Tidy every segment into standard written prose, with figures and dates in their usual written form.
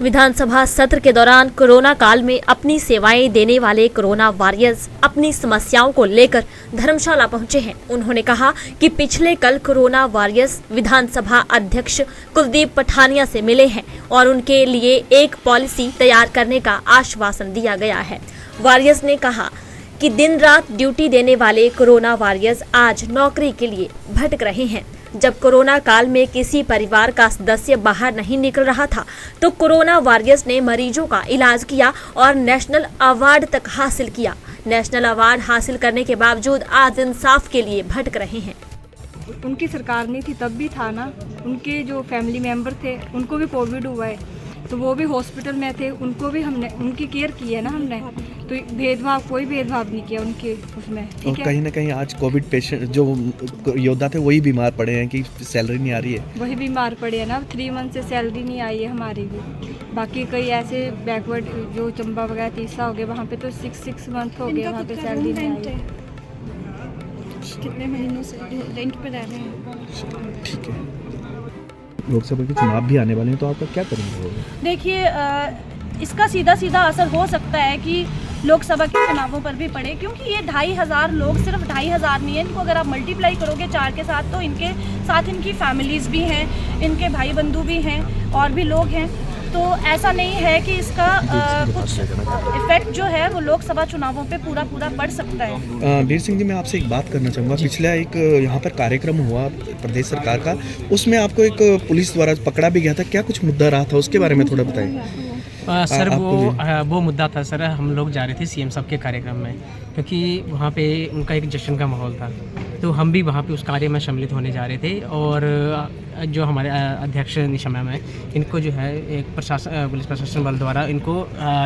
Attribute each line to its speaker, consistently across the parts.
Speaker 1: विधानसभा सत्र के दौरान कोरोना काल में अपनी सेवाएं देने वाले कोरोना वॉरियर्स अपनी समस्याओं को लेकर धर्मशाला पहुंचे हैं। उन्होंने कहा कि पिछले कल कोरोना वॉरियर्स विधानसभा अध्यक्ष कुलदीप पठानिया से मिले हैं और उनके लिए एक पॉलिसी तैयार करने का आश्वासन दिया गया है। वॉरियर्स ने कहा कि दिन रात ड्यूटी देने वाले कोरोना वॉरियर्स आज नौकरी के लिए भटक रहे हैं। जब कोरोना काल में किसी परिवार का सदस्य बाहर नहीं निकल रहा था तो कोरोना वॉरियर्स ने मरीजों का इलाज किया और नेशनल अवार्ड तक हासिल किया। नेशनल अवार्ड हासिल करने के बावजूद आज इंसाफ के लिए भटक रहे हैं।
Speaker 2: उनकी सरकार नहीं थी तब भी था ना, उनके जो फैमिली मेंबर थे उनको भी कोविड हुआ है तो वो भी हॉस्पिटल में थे, उनको भी हमने उनकी केयर की है ना हमने, तो भेदभाव कोई भेदभाव नहीं किया उनके उसमें।
Speaker 3: और कहीं ना कहीं आज कोविड पेशेंट जो योद्धा थे वही बीमार पड़े हैं कि सैलरी नहीं आ रही है,
Speaker 2: वही बीमार पड़े हैं ना। 3 मंथ से सैलरी नहीं आई है हमारी भी। बाकी कई ऐसे बैकवर्ड जो चंबा वगैरह तीसरा हो गया वहाँ पे तो 6 मंथ हो गए वहाँ पे सैलरी नहीं आई है।
Speaker 4: कितने महीनों से रेंट पे रह रहे हैं।
Speaker 3: ठीक है। लोकसभा के चुनाव भी आने वाले हैं तो आपका क्या करेंगे?
Speaker 4: देखिए इसका सीधा सीधा असर हो सकता है कि लोकसभा के चुनावों पर भी पड़े, क्योंकि ये 2,500 लोग सिर्फ 2,500 नहीं है, इनको अगर आप मल्टीप्लाई करोगे 4 के साथ तो इनके साथ इनकी फैमिलीज़ भी हैं, इनके भाई बंधु भी हैं और भी लोग हैं। तो ऐसा नहीं है कि इसका कुछ इफेक्ट जो है वो लोकसभा चुनावों पे पूरा पड़ सकता है।
Speaker 3: वीर सिंह जी, मैं आपसे एक बात करना चाहूँगा। पिछला एक यहाँ पर कार्यक्रम हुआ प्रदेश सरकार का, उसमें आपको एक पुलिस द्वारा पकड़ा भी गया था, क्या कुछ मुद्दा रहा था उसके बारे में थोड़ा बताइए।
Speaker 5: सर वो मुद्दा था सर, हम लोग जा रहे थे सीएम साहब के कार्यक्रम में, क्योंकि वहाँ पे उनका एक जश्न का माहौल था तो हम भी वहाँ पे उस कार्य में सम्मिलित होने जा रहे थे। और जो हमारे अध्यक्ष निशा मैम है, इनको जो है एक पुलिस प्रशासन बल द्वारा इनको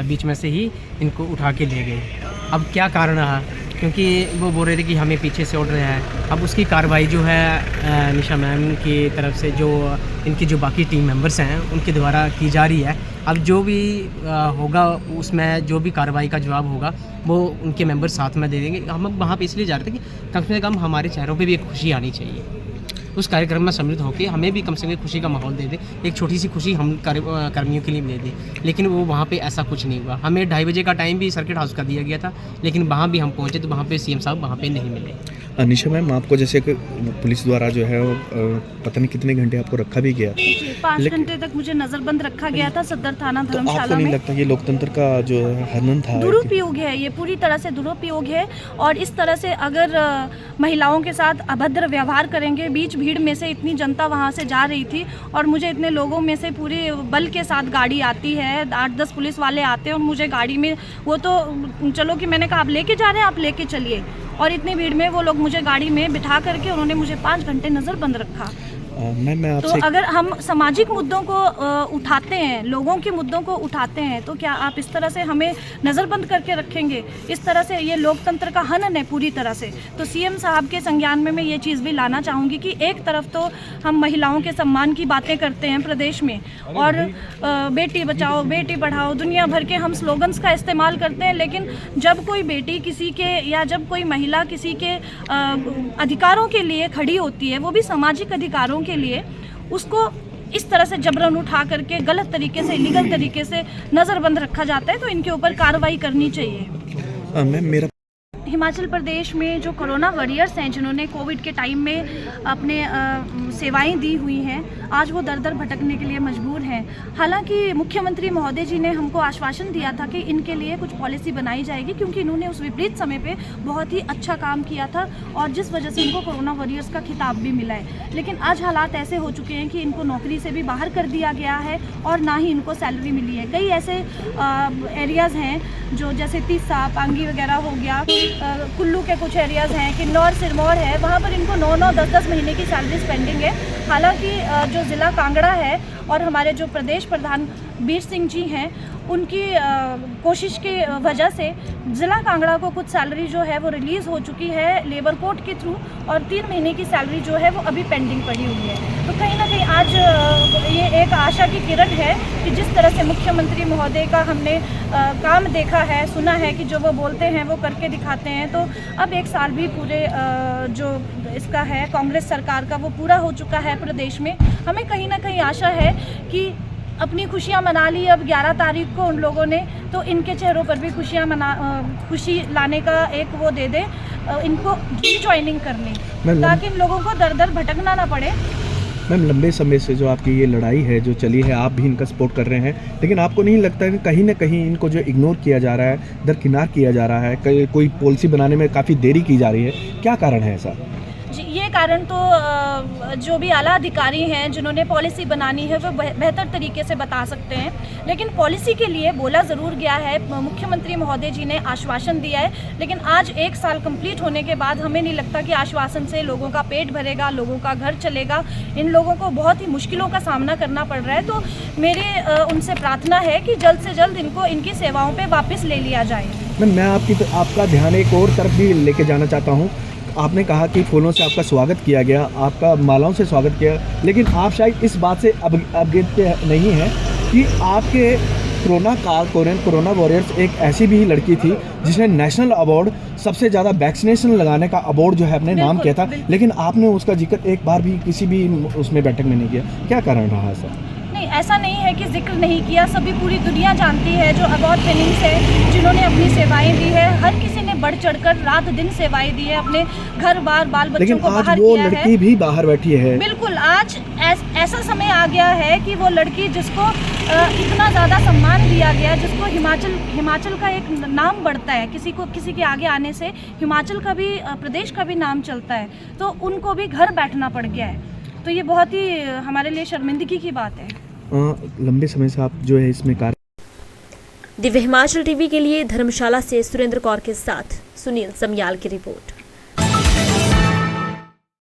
Speaker 5: बीच में से ही इनको उठा के ले गए। अब क्या कारण रहा, क्योंकि वो बोल रहे थे कि हमें पीछे से उड़ रहे हैं। अब उसकी कार्रवाई जो है निशा मैम की तरफ से जो इनकी जो बाकी टीम मेंबर्स हैं उनके द्वारा की जा रही है। अब जो भी होगा उसमें जो भी कार्रवाई का जवाब होगा वो उनके मेंबर साथ में दे देंगे। हम वहाँ पे इसलिए जा रहे थे कि कम से कम हमारे चेहरों पे भी एक खुशी आनी चाहिए, उस कार्यक्रम में सम्मिलित होकर हमें भी कम से कम खुशी का माहौल दे दे, एक छोटी सी खुशी हम कर्मियों के लिए दे दें। लेकिन वो वहाँ पे ऐसा कुछ नहीं हुआ। हमें 2:30 बजे का टाइम भी सर्किट हाउस का दिया गया था, लेकिन वहाँ भी हम पहुँचे तो वहाँ पे सीएम साहब वहाँ पे नहीं मिले।
Speaker 3: निशा मैम, आपको जैसे पुलिस द्वारा जो है पता नहीं कितने घंटे आपको रखा भी गया,
Speaker 4: 5 घंटे तक मुझे नजरबंद रखा गया था सदर थाना धर्मशाला में।
Speaker 3: आपको नहीं लगता ये लोकतंत्र का जो हनन था?
Speaker 4: दुरुपयोग है, ये पूरी तरह से दुरुपयोग है। और इस तरह से अगर महिलाओं के साथ अभद्र व्यवहार करेंगे, बीच भीड़ में से इतनी जनता वहाँ से जा रही थी और मुझे इतने लोगों में से पूरे बल के साथ गाड़ी आती है, 8-10 पुलिस वाले आते हैं और मुझे गाड़ी में, वो तो चलो कि मैंने कहा आप लेके जा रहे हैं आप लेके चलिए, और इतनी भीड़ में वो लोग मुझे गाड़ी में बिठा करके उन्होंने मुझे 5 घंटे नज़रबंद रखा।
Speaker 3: मैं
Speaker 4: तो अगर हम सामाजिक मुद्दों को उठाते हैं, लोगों के मुद्दों को उठाते हैं, तो क्या आप इस तरह से हमें नज़रबंद करके रखेंगे? इस तरह से ये लोकतंत्र का हनन है पूरी तरह से। तो सीएम साहब के संज्ञान में मैं ये चीज़ भी लाना चाहूँगी कि एक तरफ तो हम महिलाओं के सम्मान की बातें करते हैं प्रदेश में, और बेटी बचाओ बेटी पढ़ाओ दुनिया भर के हम स्लोगन्स का इस्तेमाल करते हैं, लेकिन जब कोई बेटी किसी के या जब कोई महिला किसी के अधिकारों के लिए खड़ी होती है, वो भी सामाजिक अधिकारों के लिए, उसको इस तरह से जबरन उठा करके गलत तरीके से, इलीगल तरीके से नज़रबंद रखा जाता है, तो इनके ऊपर कार्रवाई करनी चाहिए।
Speaker 3: मेरा
Speaker 4: हिमाचल प्रदेश में जो कोरोना वॉरियर्स हैं जिन्होंने कोविड के टाइम में अपने सेवाएं दी हुई हैं, आज वो दर दर भटकने के लिए मजबूर हैं। हालांकि मुख्यमंत्री महोदय जी ने हमको आश्वासन दिया था कि इनके लिए कुछ पॉलिसी बनाई जाएगी, क्योंकि इन्होंने उस विपरीत समय पे बहुत ही अच्छा काम किया था और जिस वजह से इनको कोरोना वॉरियर्स का खिताब भी मिला है। लेकिन आज हालात ऐसे हो चुके हैं कि इनको नौकरी से भी बाहर कर दिया गया है और ना ही इनको सैलरी मिली है। कई ऐसे एरियाज़ हैं जो जैसे तीसा, पांगी वगैरह हो गया, कुल्लू के कुछ एरियाज़ हैं, किन्नौर, सिरमौर है, वहाँ पर इनको 9-9, 10-10 महीने की सैलरी पेंडिंग है। हालांकि जो ज़िला कांगड़ा है और हमारे जो प्रदेश प्रधान वीर सिंह जी हैं, उनकी कोशिश की वजह से ज़िला कांगड़ा को कुछ सैलरी जो है वो रिलीज़ हो चुकी है लेबर कोर्ट के थ्रू, और 3 महीने की सैलरी जो है वो अभी पेंडिंग पड़ी हुई है। तो कहीं ना कहीं आज ये एक आशा की किरण है कि जिस तरह से मुख्यमंत्री महोदय का हमने काम देखा है, सुना है कि जो वो बोलते हैं वो करके दिखाते हैं, तो अब 1 साल भी पूरे जो इसका है कांग्रेस सरकार का वो पूरा हो चुका है प्रदेश में। हमें कहीं ना कहीं आशा है कि अपनी खुशियाँ मना ली अब 11 तारीख को उन लोगों ने, तो इनके चेहरों पर भी खुशी लाने का एक वो दे दे, इनको रीजॉइनिंग करने, ताकि इन लोगों को दर दर भटकना ना पड़े।
Speaker 3: मैम, लंबे समय से जो आपकी ये लड़ाई है जो चली है, आप भी इनका सपोर्ट कर रहे हैं, लेकिन आपको नहीं लगता कि कहीं ना कहीं इनको जो इग्नोर किया जा रहा है, दरकिनार किया जा रहा है, कोई पॉलिसी बनाने में काफ़ी देरी की जा रही है, क्या कारण है ऐसा?
Speaker 4: जी, ये कारण तो जो भी आला अधिकारी हैं जिन्होंने पॉलिसी बनानी है वो बेहतर तरीके से बता सकते हैं, लेकिन पॉलिसी के लिए बोला ज़रूर गया है, मुख्यमंत्री महोदय जी ने आश्वासन दिया है, लेकिन आज 1 साल कंप्लीट होने के बाद हमें नहीं लगता कि आश्वासन से लोगों का पेट भरेगा, लोगों का घर चलेगा। इन लोगों को बहुत ही मुश्किलों का सामना करना पड़ रहा है, तो मेरी उनसे प्रार्थना है कि जल्द से जल्द इनको इनकी सेवाओं पर वापस ले लिया जाए।
Speaker 3: मैम, मैं आपका ध्यान एक और तरफ भी लेके जाना चाहता हूँ। आपने कहा कि फूलों से आपका स्वागत किया गया, आपका मालाओं से स्वागत किया, लेकिन आप शायद इस बात से अवगत नहीं हैं कि आपके कोरोना वॉरियर्स एक ऐसी भी लड़की थी जिसने नेशनल अवार्ड, सबसे ज़्यादा वैक्सीनेशन लगाने का अवार्ड जो है अपने नाम किया था, लेकिन आपने उसका जिक्र एक बार भी किसी भी उसमें बैठक में नहीं किया। क्या कारण रहा है सर?
Speaker 4: नहीं, ऐसा नहीं है कि जिक्र नहीं किया, सभी पूरी दुनिया जानती है जो अवार्ड विनिंग्स है, जिन्होंने अपनी सेवाएं दी है, हर किसी ने बढ़ चढ़कर रात दिन सेवाएं दी है, अपने घर बार बाल बच्चों को बाहर किया है।
Speaker 3: लेकिन आज वो लड़की भी बाहर बैठी है।
Speaker 4: बिल्कुल, आज ऐसा समय आ गया है कि वो लड़की जिसको इतना ज़्यादा सम्मान दिया गया, जिसको हिमाचल का एक नाम बढ़ता है, किसी के आगे आने से हिमाचल का भी, प्रदेश का भी नाम चलता है, तो उनको भी घर बैठना पड़ गया है, तो ये बहुत ही हमारे लिए शर्मिंदगी की बात है।
Speaker 3: लंबे समय से आप जो है इसमें कार्य।
Speaker 1: दिव्य हिमाचल टीवी के लिए धर्मशाला से सुरेंद्र कौर के साथ सुनील समयाल की रिपोर्ट।